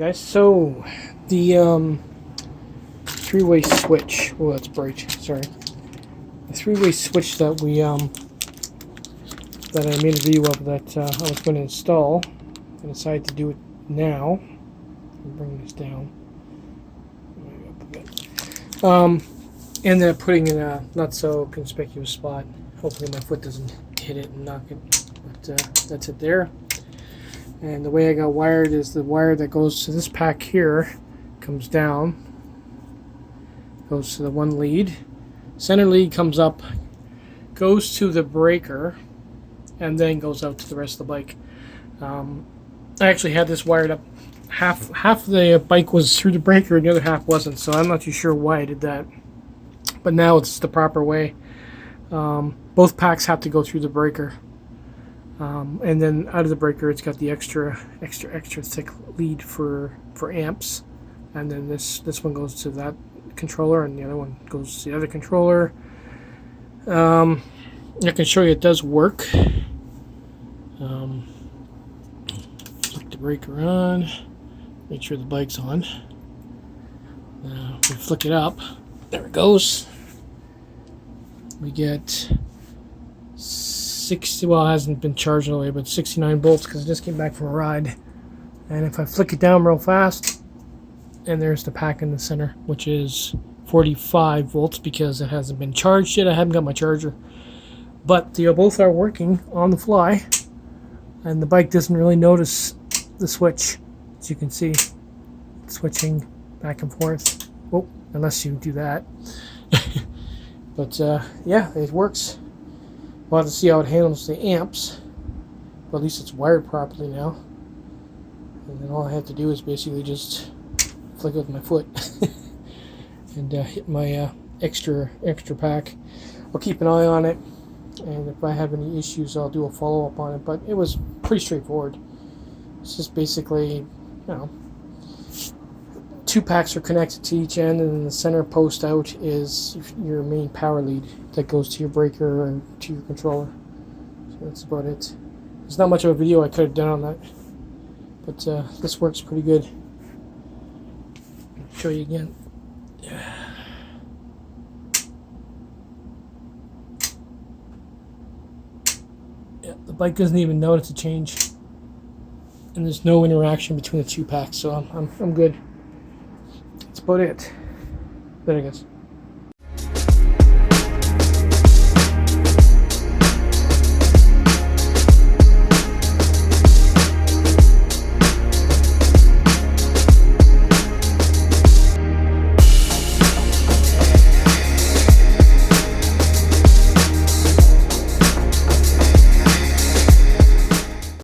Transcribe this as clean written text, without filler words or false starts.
Guys, so the three-way switch. Oh, that's bright. Sorry. The three-way switch that that I made a video of that I was going to install. I decided to do it now. Bring this down. Ended up putting in a not so conspicuous spot. Hopefully my foot doesn't hit it and knock it. But that's it there. And the way I got wired is the wire that goes to this pack here comes down, goes to the one lead, center lead comes up, goes to the breaker, and then goes out to the rest of the bike. I actually had this wired up. Half the bike was through the breaker and the other half wasn't, so I'm not too sure why I did that. But now it's the proper way. Both packs have to go through the breaker. And then out of the breaker, it's got the extra thick lead for amps, and then this one goes to that controller, and the other one goes to the other controller. I can show you it does work. Flick the breaker on, make sure the bike's on. Now we flick it up. There it goes. We get 60, well, it hasn't been charged all the way, but 69 volts because I just came back from a ride. And if I flick it down real fast, and there's the pack in the center, which is 45 volts because it hasn't been charged yet. I haven't got my charger. But they both are working on the fly, and the bike doesn't really notice the switch, as you can see, switching back and forth. Oh, unless you do that. But yeah, it works. We'll have to see how it handles the amps. But at least it's wired properly now. And then all I have to do is basically just flick it with my foot and hit my extra pack. I'll keep an eye on it, and if I have any issues, I'll do a follow-up on it. But it was pretty straightforward. It's just basically, you know, two packs are connected to each end, and then the center post out is your main power lead that goes to your breaker and to your controller. So that's about it. There's not much of a video I could have done on that, but this works pretty good. I'll show you again. Yeah, the bike doesn't even notice a change, and there's no interaction between the two packs, so I'm good. That's about it. There it goes.